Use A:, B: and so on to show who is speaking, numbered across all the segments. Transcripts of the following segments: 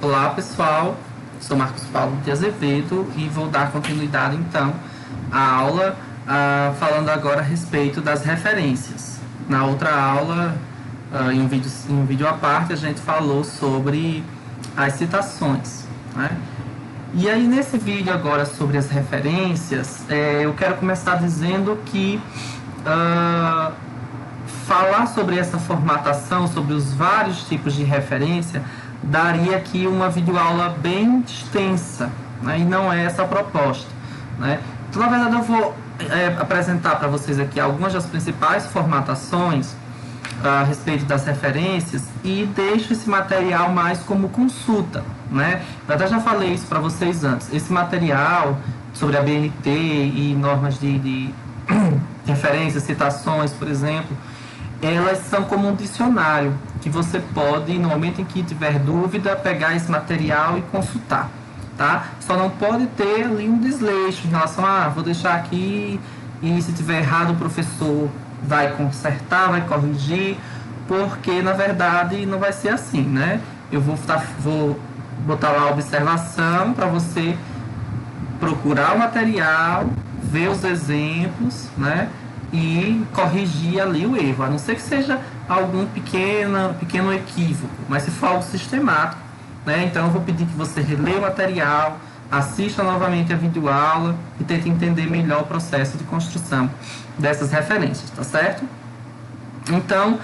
A: Olá pessoal, sou Marcos Paulo de Azevedo e vou dar continuidade então à aula falando agora a respeito das referências. Na outra aula, em um vídeo à parte, a gente falou sobre as citações, né? E aí nesse vídeo agora sobre as referências, eu quero começar dizendo que falar sobre essa formatação, sobre os vários tipos de referência, daria aqui uma videoaula bem extensa, né? E não é essa a proposta, né? Então, na verdade, eu vou apresentar para vocês aqui algumas das principais formatações a respeito das referências e deixo esse material mais como consulta, né? Eu até já falei isso para vocês antes. Esse material sobre a BNT e normas de referências, citações, por exemplo, elas são como um dicionário que você pode, no momento em que tiver dúvida, pegar esse material e consultar, tá? Só não pode ter ali um desleixo em relação a, vou deixar aqui e se tiver errado o professor vai consertar, vai corrigir, porque na verdade não vai ser assim, né? Eu vou botar lá a observação para você procurar o material, ver os exemplos, né? E corrigir ali o erro, a não ser que seja algum pequeno equívoco, mas se for algo sistemático, né? Então eu vou pedir que você releia o material, assista novamente a videoaula e tente entender melhor o processo de construção dessas referências, tá certo? Então,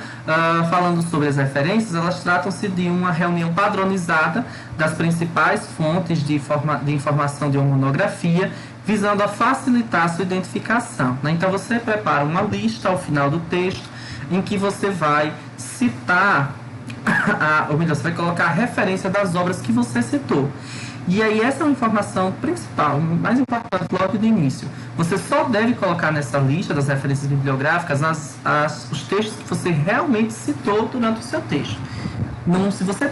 A: falando sobre as referências, elas tratam-se de uma reunião padronizada das principais fontes de informação de uma monografia, visando a facilitar a sua identificação, né? Então, você prepara uma lista ao final do texto, em que você vai citar, ou melhor, você vai colocar a referência das obras que você citou. E aí essa é uma informação principal, mais importante logo do início. Você só deve colocar nessa lista das referências bibliográficas os textos que você realmente citou durante o seu texto. Não, se você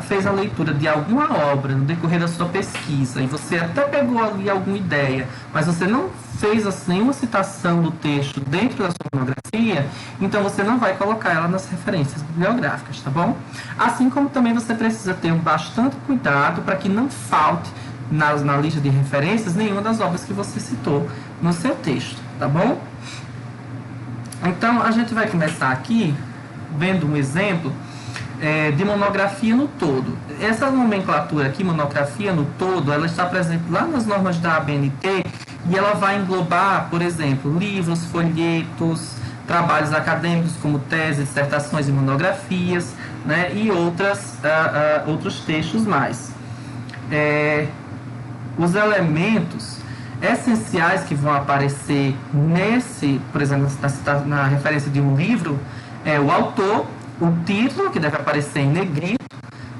A: fez a leitura de alguma obra no decorrer da sua pesquisa e você até pegou ali alguma ideia, mas você não fez nenhuma citação do texto dentro da sua monografia, então você não vai colocar ela nas referências bibliográficas, tá bom? Assim como também você precisa ter bastante cuidado para que não falte na lista de referências nenhuma das obras que você citou no seu texto, tá bom? Então, a gente vai começar aqui vendo um exemplo de monografia no todo. Essa nomenclatura aqui, monografia no todo, ela está presente lá nas normas da ABNT e ela vai englobar, por exemplo, livros, folhetos, trabalhos acadêmicos como teses, dissertações e monografias, né, e outros textos mais. Os elementos essenciais que vão aparecer por exemplo, na referência de um livro, é o autor, o título, que deve aparecer em negrito,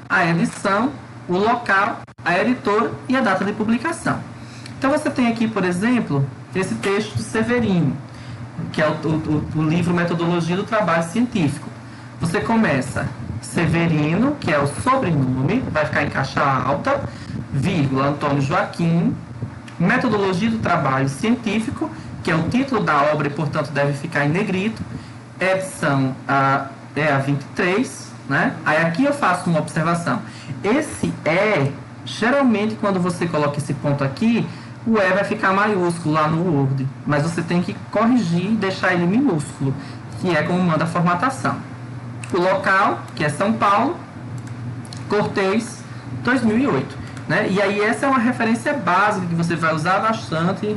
A: a edição, o local, a editora e a data de publicação. Então você tem aqui, por exemplo, esse texto do Severino, que é o livro Metodologia do Trabalho Científico. Você começa Severino, que é o sobrenome, vai ficar em caixa alta, vírgula, Antônio Joaquim, Metodologia do Trabalho Científico, que é o título da obra e, portanto, deve ficar em negrito, edição a 23, né? Aí aqui eu faço uma observação. Esse geralmente quando você coloca esse ponto aqui, o vai ficar maiúsculo lá no Word, mas você tem que corrigir e deixar ele minúsculo, que é como manda a formatação. O local, que é São Paulo, Cortez, 2008, né? E aí essa é uma referência básica que você vai usar bastante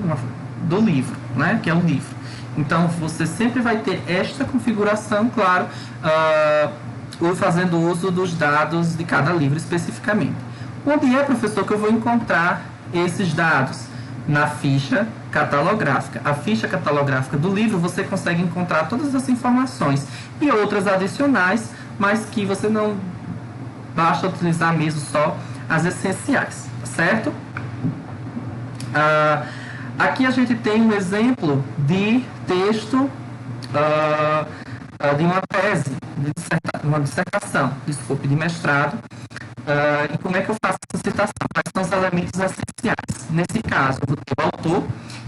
A: do livro, né? Que é um livro. Então, você sempre vai ter esta configuração, claro, fazendo uso dos dados de cada livro especificamente. Onde é, professor, que eu vou encontrar esses dados? Na ficha catalográfica. A ficha catalográfica do livro, você consegue encontrar todas as informações e outras adicionais, mas que você não basta utilizar mesmo só as essenciais, certo? Aqui a gente tem um exemplo de texto de uma tese, uma dissertação, de mestrado, E como é que eu faço essa citação? Quais são os elementos essenciais? Nesse caso, eu vou ter o autor,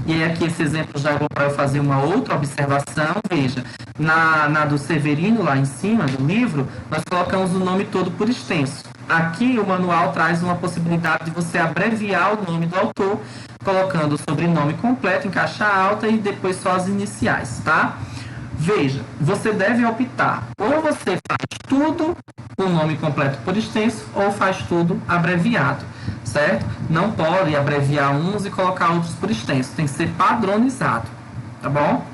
A: e aí aqui esse exemplo já vou para eu fazer uma outra observação. Veja, na do Severino, lá em cima do livro, nós colocamos o nome todo por extenso. Aqui o manual traz uma possibilidade de você abreviar o nome do autor, colocando o sobrenome completo em caixa alta e depois só as iniciais, tá? Veja, você deve optar, ou você faz tudo o nome completo por extenso, ou faz tudo abreviado, certo? Não pode abreviar uns e colocar outros por extenso, tem que ser padronizado, tá bom?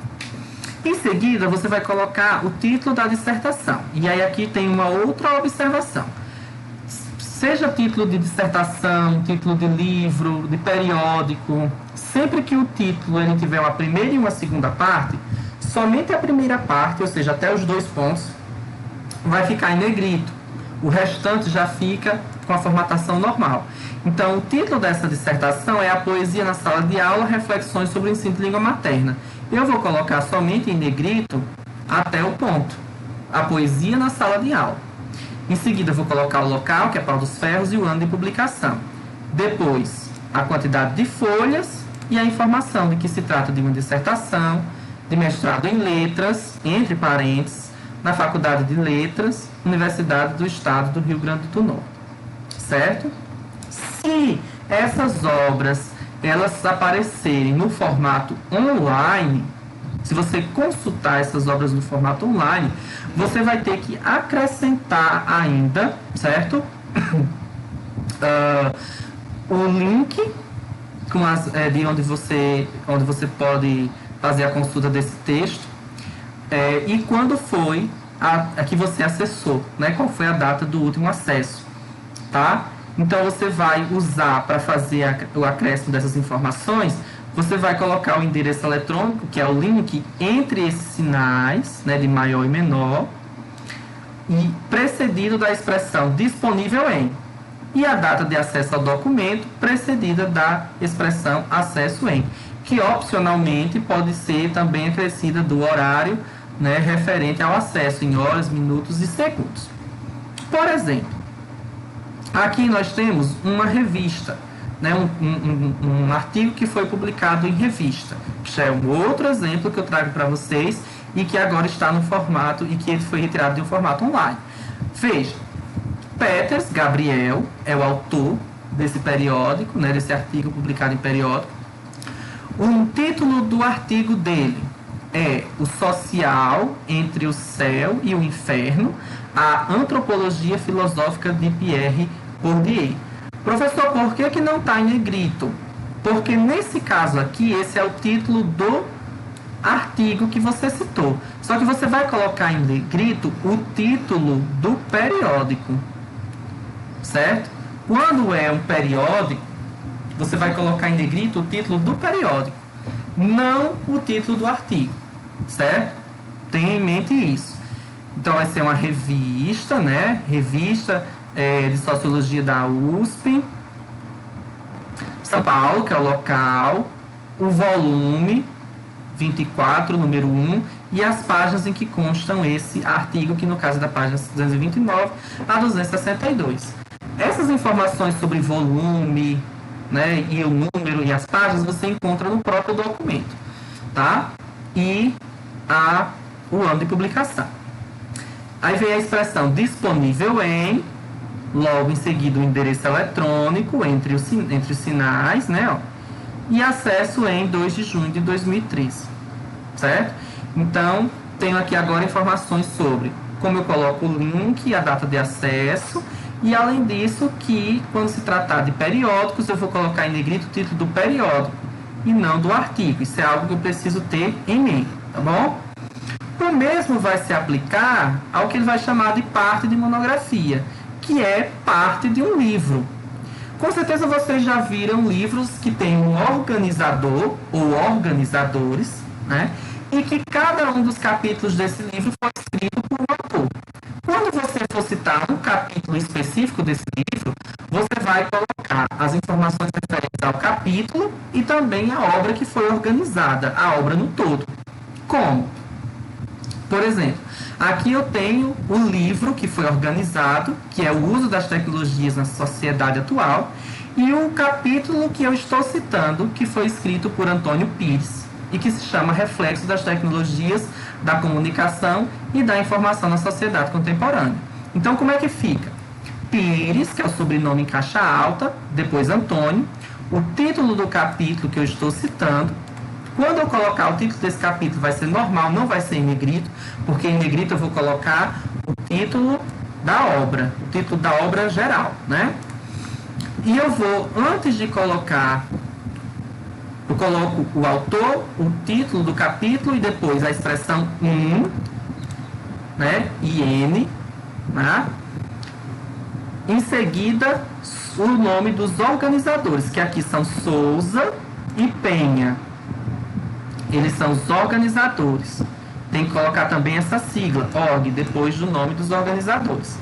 A: Em seguida, você vai colocar o título da dissertação. E aí aqui tem uma outra observação. Seja título de dissertação, título de livro, de periódico, sempre que o título ele tiver uma primeira e uma segunda parte, somente a primeira parte, ou seja, até os 2 pontos, vai ficar em negrito. O restante já fica com a formatação normal. Então, o título dessa dissertação é A Poesia na Sala de Aula, Reflexões sobre o Ensino de Língua Materna. Eu vou colocar somente em negrito até o ponto. A Poesia na Sala de Aula. Em seguida, eu vou colocar o local, que é Pau dos Ferros, e o ano de publicação. Depois, a quantidade de folhas e a informação de que se trata de uma dissertação, de mestrado em letras, entre parênteses, na Faculdade de Letras, Universidade do Estado do Rio Grande do Norte. Certo? Se essas obras elas aparecerem no formato online, se você consultar essas obras no formato online, você vai ter que acrescentar ainda, certo? O link com de onde você pode fazer a consulta desse texto, e quando foi a que você acessou, né? Qual foi a data do último acesso, tá? Então você vai usar para fazer o acréscimo dessas informações, você vai colocar o endereço eletrônico, que é o link entre esses sinais, né, de maior e menor, e precedido da expressão disponível em, e a data de acesso ao documento precedida da expressão acesso em, que opcionalmente pode ser também acrescida do horário, né, referente ao acesso em horas, minutos e segundos. Por exemplo, aqui nós temos uma revista, né, um artigo que foi publicado em revista, que já é um outro exemplo que eu trago para vocês e que agora está no formato e que ele foi retirado de um formato online. Veja, Peters Gabriel é o autor desse periódico, né, desse artigo publicado em periódico. O título do artigo dele é O Social entre o Céu e o Inferno, a Antropologia Filosófica de Pierre Bourdieu. Professor, por que não está em negrito? Porque nesse caso aqui, esse é o título do artigo que você citou. Só que você vai colocar em negrito o título do periódico, certo? Quando é um periódico, você vai colocar em negrito o título do periódico, não o título do artigo, certo? Tenha em mente isso. Então vai ser uma revista, né? Revista de Sociologia da USP, São Paulo, que é o local, o volume 24, número 1, e as páginas em que constam esse artigo, que no caso é da página 229 a 262. Essas informações sobre volume, né, e o número e as páginas você encontra no próprio documento, tá? E o ano de publicação. Aí vem a expressão disponível em, logo em seguida o endereço eletrônico entre os sinais, né, ó, e acesso em 2 de junho de 2013, certo? Então, tenho aqui agora informações sobre como eu coloco o link, a data de acesso, e além disso que, quando se tratar de periódicos, eu vou colocar em negrito o título do periódico e não do artigo. Isso é algo que eu preciso ter em mente, tá bom? O mesmo vai se aplicar ao que ele vai chamar de parte de monografia, que é parte de um livro. Com certeza vocês já viram livros que tem um organizador ou organizadores, né? E que cada um dos capítulos desse livro foi escrito por um autor. Quando você for citar um capítulo específico desse livro, você vai colocar as informações referentes ao capítulo e também a obra que foi organizada, a obra no todo. Como? Por exemplo, aqui eu tenho o livro que foi organizado, que é o uso das tecnologias na sociedade atual, e o capítulo que eu estou citando, que foi escrito por Antônio Pires, e que se chama Reflexo das Tecnologias da Comunicação e da Informação na Sociedade Contemporânea. Então, como é que fica? Pires, que é o sobrenome em caixa alta, depois Antônio, o título do capítulo que eu estou citando. Quando eu colocar o título desse capítulo vai ser normal, não vai ser em negrito, porque em negrito eu vou colocar o título da obra, o título da obra geral, né? E eu vou, antes de colocar, eu coloco o autor, o título do capítulo e depois a expressão né? IN, né? Em seguida, o nome dos organizadores, que aqui são Souza e Penha. Eles são os organizadores. Tem que colocar também essa sigla, org, depois do nome dos organizadores.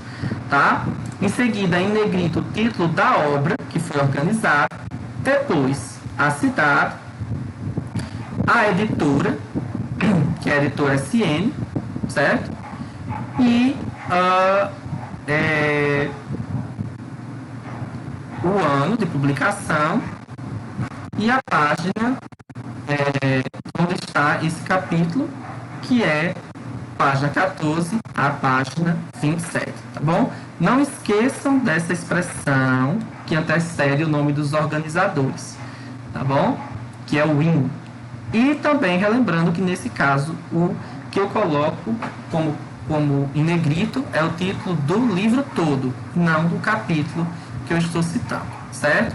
A: Tá? Em seguida, em negrito, o título da obra que foi organizada. Depois, a cidade. A editora, que é a editora SN, certo? E o ano de publicação e a página onde está esse capítulo, que é página 14 a página 27, tá bom? Não esqueçam dessa expressão que antecede o nome dos organizadores, tá bom? Que é o IN. E também relembrando que nesse caso o que eu coloco como em negrito é o título do livro todo, não do capítulo que eu estou citando, certo?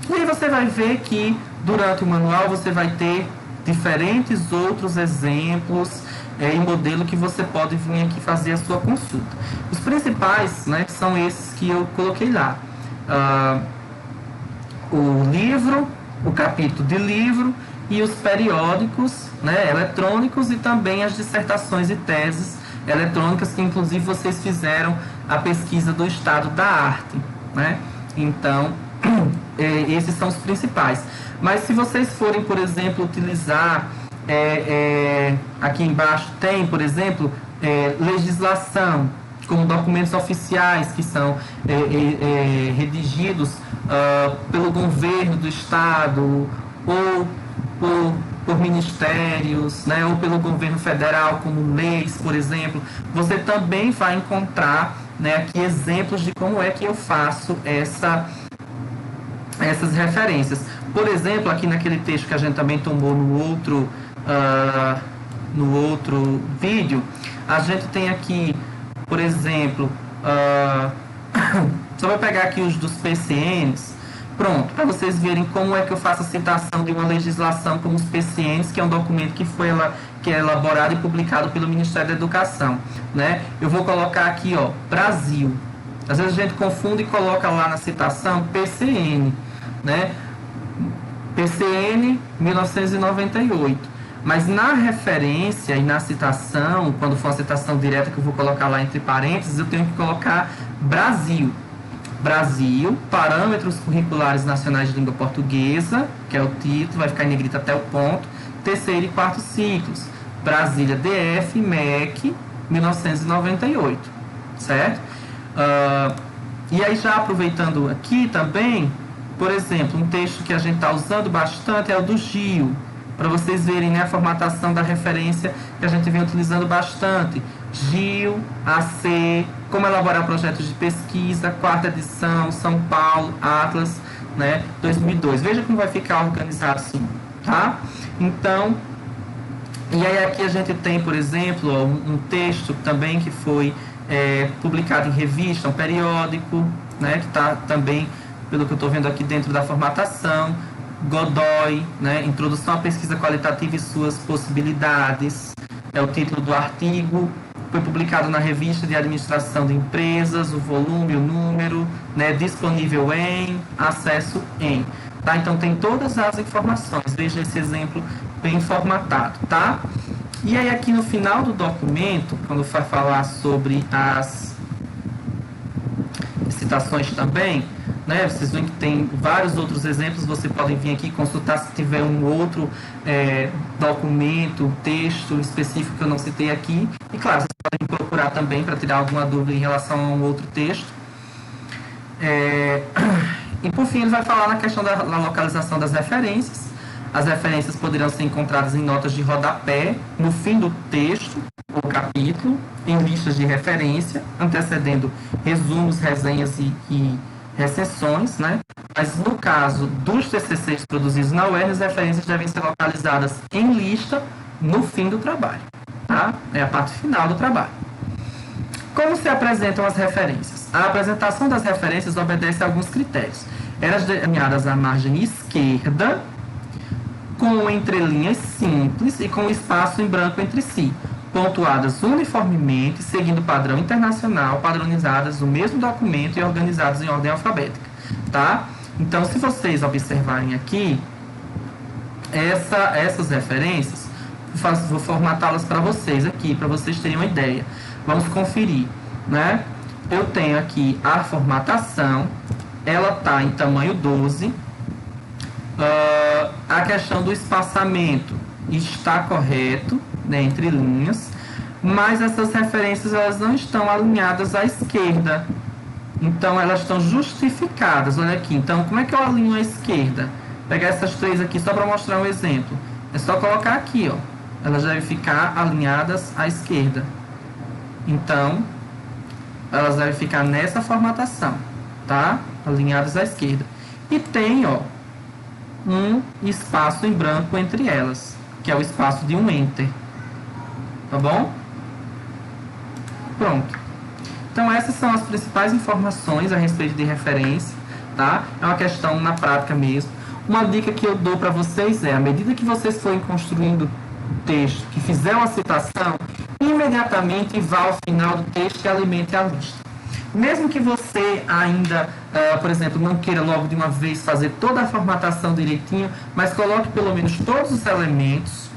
A: E aí você vai ver que durante o manual você vai ter diferentes outros exemplos e modelo que você pode vir aqui fazer a sua consulta. Os principais, né, são esses que eu coloquei lá. O livro, o capítulo de livro e os periódicos, né, eletrônicos, e também as dissertações e teses eletrônicas, que inclusive vocês fizeram a pesquisa do estado da arte, né? Então, esses são os principais. Mas se vocês forem, por exemplo, utilizar, aqui embaixo tem, por exemplo, legislação, como documentos oficiais que são redigidos pelo governo do estado ou por ministérios, né, ou pelo governo federal, como leis, por exemplo, você também vai encontrar, né, aqui exemplos de como é que eu faço essas referências. Por exemplo, aqui naquele texto que a gente também tomou no outro vídeo, a gente tem aqui, por exemplo, só vou pegar aqui os dos PCNs, pronto, para vocês verem como é que eu faço a citação de uma legislação como os PCNs, que é um documento que é elaborado e publicado pelo Ministério da Educação, né? Eu vou colocar aqui, ó, Brasil. Às vezes a gente confunde e coloca lá na citação PCN, né? PCN 1998. Mas na referência e na citação, quando for uma citação direta que eu vou colocar lá entre parênteses, eu tenho que colocar Brasil. Brasil, Parâmetros Curriculares Nacionais de Língua Portuguesa, que é o título, vai ficar em negrito até o ponto, terceiro e quarto ciclos, Brasília DF, MEC, 1998, certo? E aí, já aproveitando aqui também, por exemplo, um texto que a gente está usando bastante é o do Gil, para vocês verem, né, a formatação da referência que a gente vem utilizando bastante. Gil, AC, como elaborar projetos de pesquisa, quarta edição, São Paulo, Atlas, né, 2002. Veja como vai ficar organizado assim, tá? Então, e aí aqui a gente tem, por exemplo, ó, um texto também que foi publicado em revista, um periódico, né, que está também, pelo que eu estou vendo aqui, dentro da formatação. Godoy, né, Introdução à Pesquisa Qualitativa e Suas Possibilidades, é o título do artigo. Foi publicado na Revista de Administração de Empresas, o volume, o número, né, disponível em, acesso em. Tá? Então tem todas as informações. Veja esse exemplo bem formatado, tá? E aí aqui no final do documento, quando vai falar sobre esse citações também, né? Vocês veem que tem vários outros exemplos, vocês podem vir aqui consultar se tiver um outro documento, texto específico que eu não citei aqui. E claro, vocês podem procurar também para tirar alguma dúvida em relação a um outro texto. E por fim ele vai falar na questão da localização das referências. As referências poderão ser encontradas em notas de rodapé, no fim do texto ou capítulo, em listas de referência, antecedendo resumos, resenhas e recessões, né? Mas no caso dos TCCs produzidos na UERN, as referências devem ser localizadas em lista no fim do trabalho, tá? É a parte final do trabalho. Como se apresentam as referências? A apresentação das referências obedece a alguns critérios. Elas alinhadas à margem esquerda, com entrelinhas simples e com espaço em branco entre si, pontuadas uniformemente, seguindo o padrão internacional, padronizadas no mesmo documento e organizadas em ordem alfabética, tá? Então, se vocês observarem aqui, essas referências, vou formatá-las para vocês aqui, para vocês terem uma ideia. Vamos conferir, né? Eu tenho aqui a formatação, ela está em tamanho 12. A questão do espaçamento está correto, né, entre linhas, mas essas referências elas não estão alinhadas à esquerda, então elas estão justificadas. Olha aqui, então como é que eu alinho à esquerda? Vou pegar essas três aqui só para mostrar um exemplo, é só colocar aqui, ó, elas devem ficar alinhadas à esquerda, então elas devem ficar nessa formatação, tá? Alinhadas à esquerda, e tem, ó, um espaço em branco entre elas, que é o espaço de um enter, tá bom? Pronto. Então essas são as principais informações a respeito de referência, tá? É uma questão na prática mesmo. Uma dica que eu dou para vocês é, à medida que vocês forem construindo o texto, que fizer uma citação, imediatamente vá ao final do texto e alimente a lista. Mesmo que você ainda, por exemplo, não queira logo de uma vez fazer toda a formatação direitinho, mas coloque pelo menos todos os elementos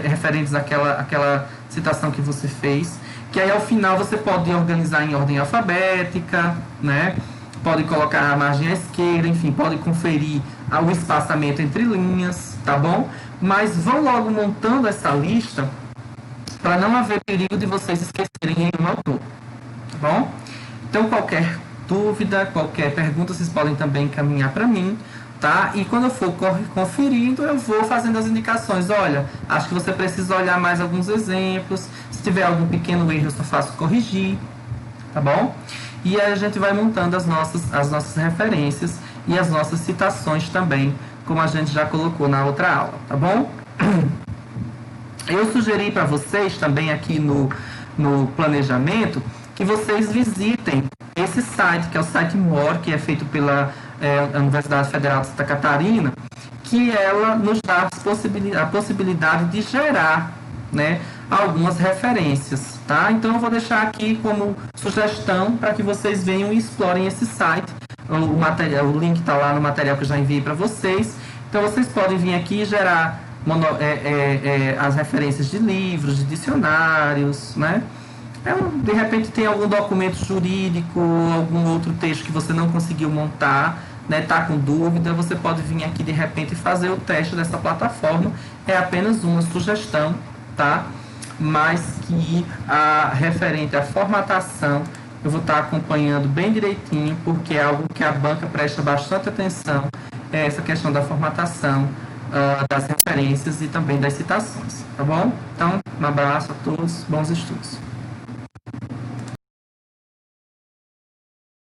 A: referentes àquela citação que você fez, que aí ao final você pode organizar em ordem alfabética, né? Pode colocar a margem à esquerda, enfim, pode conferir o espaçamento entre linhas, tá bom? Mas vão logo montando essa lista para não haver perigo de vocês esquecerem em um autor. Bom, então qualquer dúvida, qualquer pergunta, vocês podem também encaminhar para mim, tá? E quando eu for conferindo, eu vou fazendo as indicações. Olha, acho que você precisa olhar mais alguns exemplos. Se tiver algum pequeno erro, eu só faço corrigir, tá bom? E aí a gente vai montando as nossas referências e as nossas citações também, como a gente já colocou na outra aula, tá bom? Eu sugeri para vocês também aqui no planejamento que vocês visitem esse site, que é o site MOR, que é feito pela Universidade Federal de Santa Catarina, que ela nos dá a possibilidade de gerar, né, algumas referências, tá? Então eu vou deixar aqui como sugestão para que vocês venham e explorem esse site. O link está lá no material que eu já enviei para vocês. Então vocês podem vir aqui e gerar as referências de livros, de dicionários, né? De repente tem algum documento jurídico, algum outro texto que você não conseguiu montar, né, tá com dúvida, você pode vir aqui de repente e fazer o teste dessa plataforma. É apenas uma sugestão, tá? Mas que referente à formatação eu vou estar acompanhando bem direitinho, porque é algo que a banca presta bastante atenção, é essa questão da formatação, das referências e também das citações, tá bom? Então, um abraço a todos, bons estudos.